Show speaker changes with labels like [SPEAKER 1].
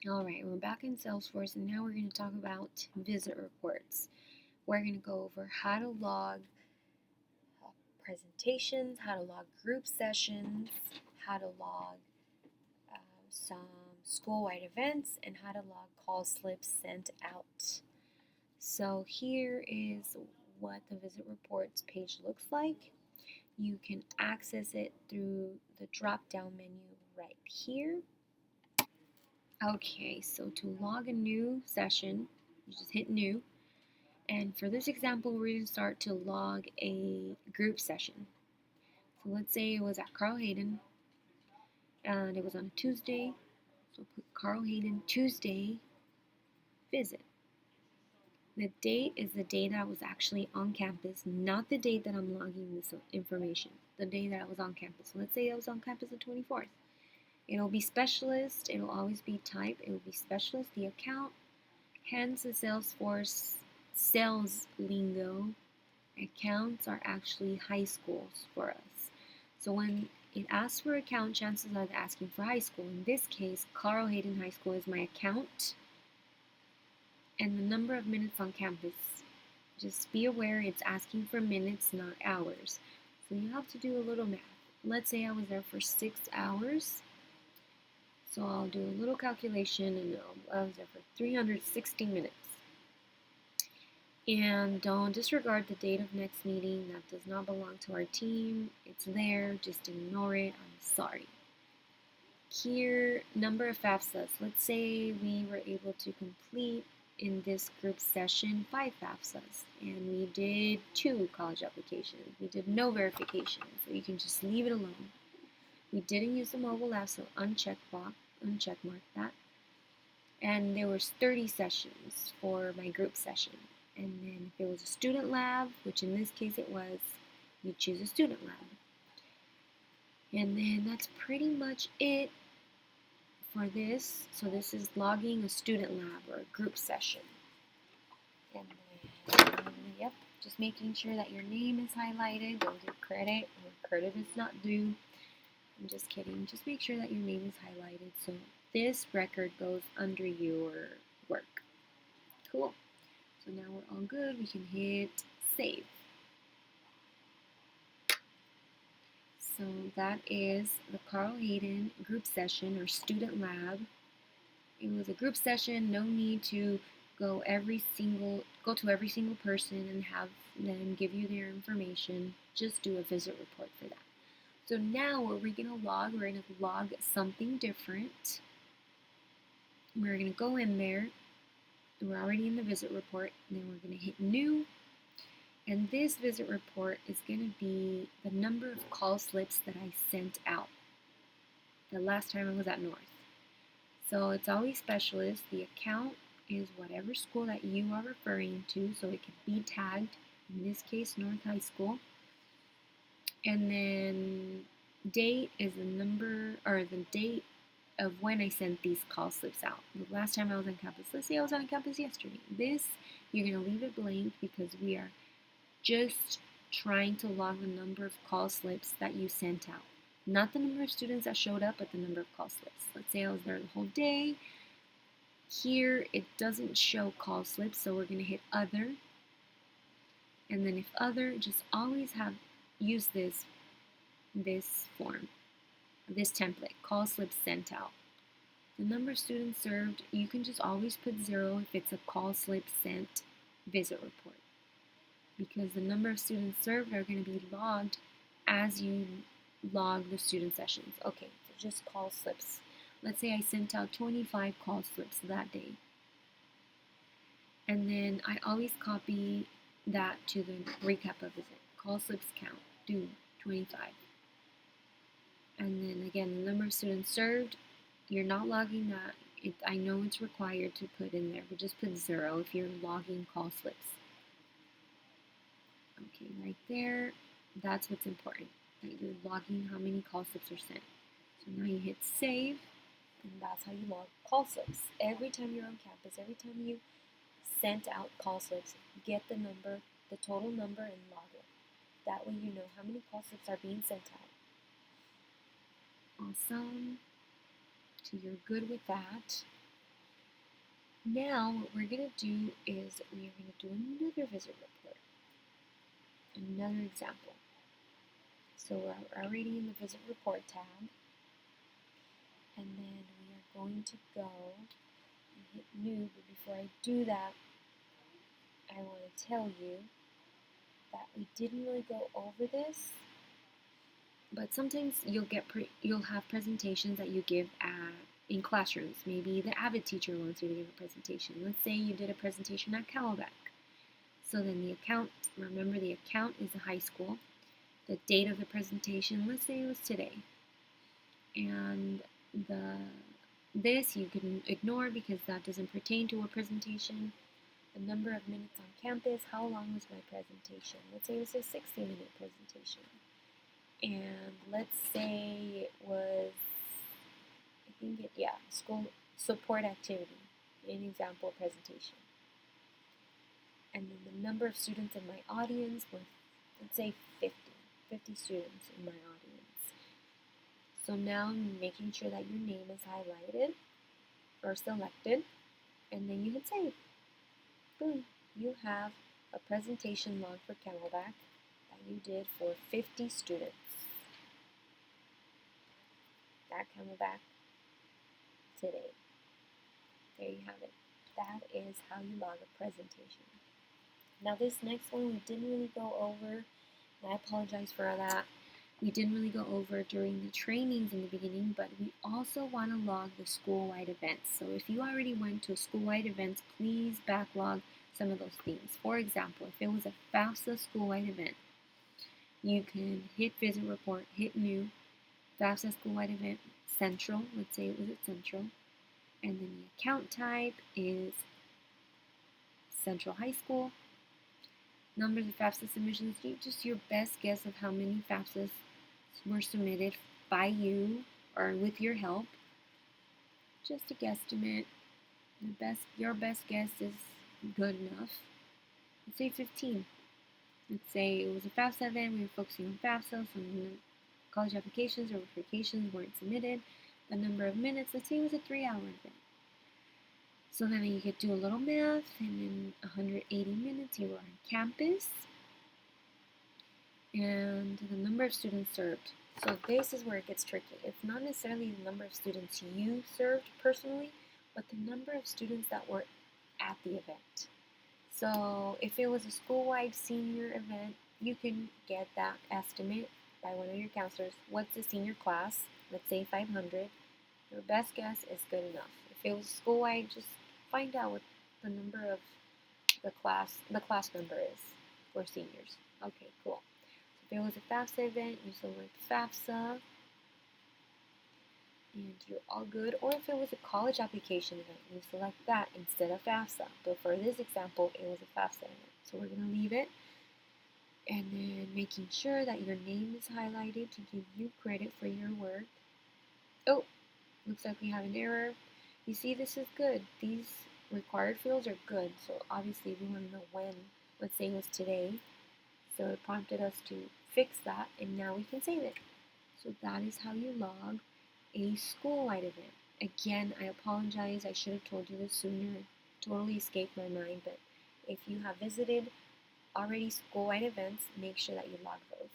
[SPEAKER 1] Alright, we're back in Salesforce and now we're going to talk about visit reports. We're going to go over how to log presentations, how to log group sessions, how to log some school-wide events, and how to log call slips sent out. So here is what the visit reports page looks like. You can access it through the drop-down menu right here. Okay, so to log a new session, you just hit new. And for this example, we're going to start to log a group session. So let's say it was at Carl Hayden, and it was on a Tuesday. So put Carl Hayden Tuesday visit. The date is the day that I was actually on campus, not the date that I'm logging this information. The day that I was on campus. So let's say I was on campus the 24th. It'll be specialist. It'll always be type. It will be specialist. The account. Hence the Salesforce sales lingo. Accounts are actually high schools for us. So when it asks for account, chances are they're asking for high school. In this case, Carl Hayden High School is my account and the number of minutes on campus. Just be aware it's asking for minutes, not hours. So you have to do a little math. Let's say I was there for 6 hours. So I'll do a little calculation and I was there for 360 minutes. And don't disregard the date of next meeting. That does not belong to our team. It's there. Just ignore it. I'm sorry. Here, number of FAFSAs. Let's say we were able to complete in this group session 5 FAFSAs. And we did 2 college applications. We did no verification. So you can just leave it alone. We didn't use the mobile app, so uncheck mark that. And there was 30 sessions for my group session. And then if it was a student lab, which in this case it was, you choose a student lab. And then that's pretty much it for this. So this is logging a student lab or a group session. And then, yep, just making sure that your name is highlighted. Don't give credit where credit is not due. I'm just kidding. Just make sure that your name is highlighted so this record goes under your work. Cool. So now we're all good. We can hit save. So that is the Carl Hayden group session or student lab. It was a group session. No need to go to every single person and have them give you their information. Just do a visit report for that. So now what we're going to log, we're going to log something different. We're going to go in there. We're already in the visit report. And then we're going to hit new. And this visit report is going to be the number of call slips that I sent out the last time I was at North. So it's always specialist. The account is whatever school that you are referring to. So it can be tagged, in this case, North High School. And then date is the number or the date of when I sent these call slips out. The last time I was on campus, let's say I was on campus yesterday. This, you're going to leave it blank because we are just trying to log the number of call slips that you sent out. Not the number of students that showed up, but the number of call slips. Let's say I was there the whole day. Here, it doesn't show call slips, so we're going to hit other. And then if other, just always use this form, this template, call slips sent out. The number of students served, you can just always put 0 if it's a call slip sent visit report, because the number of students served are going to be logged as you log the student sessions. Okay, so just call slips. Let's say I sent out 25 call slips that day. And then I always copy that to the recap of visit. Call slips count, do 25. And then again, the number of students served, you're not logging that. I know it's required to put in there, but just put 0 if you're logging call slips. Okay, right there, that's what's important, that you're logging how many call slips are sent. So now you hit save, and that's how you log call slips. Every time you're on campus, every time you sent out call slips, get the number, the total number, and log it. That way you know how many call slips are being sent out. Awesome. So you're good with that. Now what we're going to do is we are going to do another visit report, another example. So we're already in the visit report tab, and then we are going to go and hit new, but before I do that, I want to tell you that we didn't really go over this, but sometimes you'll have presentations that you give in classrooms. Maybe the Avid teacher wants you to give a presentation. Let's say you did a presentation at Camelback. So then the account, remember the account is the high school. The date of the presentation, let's say it was today. And this you can ignore because that doesn't pertain to a presentation. The number of minutes on campus, how long was my presentation? Let's say it was a 60-minute presentation. And let's say it was, school support activity, an example presentation. And then the number of students in my audience was, let's say 50 students in my audience. So now I'm making sure that your name is highlighted or selected, and then you hit save. Boom, you have a presentation log for Camelback that you did for 50 students. That Camelback today. There you have it. That is how you log a presentation. Now this next one we didn't really go over, and I apologize for that. We didn't really go over during the trainings in the beginning, but we also want to log the school-wide events. So if you already went to school-wide events, please backlog some of those things. For example, if it was a FAFSA school-wide event, you can hit visit report, hit new, FAFSA school-wide event, Central, let's say it was at Central, and then the account type is Central High School. Numbers of FAFSA submissions, just your best guess of how many FAFSAs were submitted by you or with your help. Just a guesstimate. Your best guess is good enough. Let's say 15. Let's say it was a FAFSA event, we were focusing on FAFSA, so college applications or verifications weren't submitted. The number of minutes, let's say it was a 3-hour event. So then you could do a little math, and in 180 minutes you were on campus, and the number of students served. So this is where it gets tricky. It's not necessarily the number of students you served personally, but the number of students that were at the event. So if it was a school-wide senior event, you can get that estimate by one of your counselors. What's the senior class? Let's say 500. Your best guess is good enough. If it was school-wide, just find out what the number of the class number is for seniors. Okay, cool. So if it was a FAFSA event, you select FAFSA, and you're all good. Or if it was a college application event, you select that instead of FAFSA. But for this example, it was a FAFSA event. So we're going to leave it. And then making sure that your name is highlighted to give you credit for your work. Oh, looks like we have an error. You see, this is good. These required fields are good. So obviously we want to know when. Let's say it was today. So it prompted us to fix that, and now we can save it. So that is how you log a school-wide event. Again, I apologize. I should have told you this sooner. It totally escaped my mind. But if you have visited already school-wide events, make sure that you log those.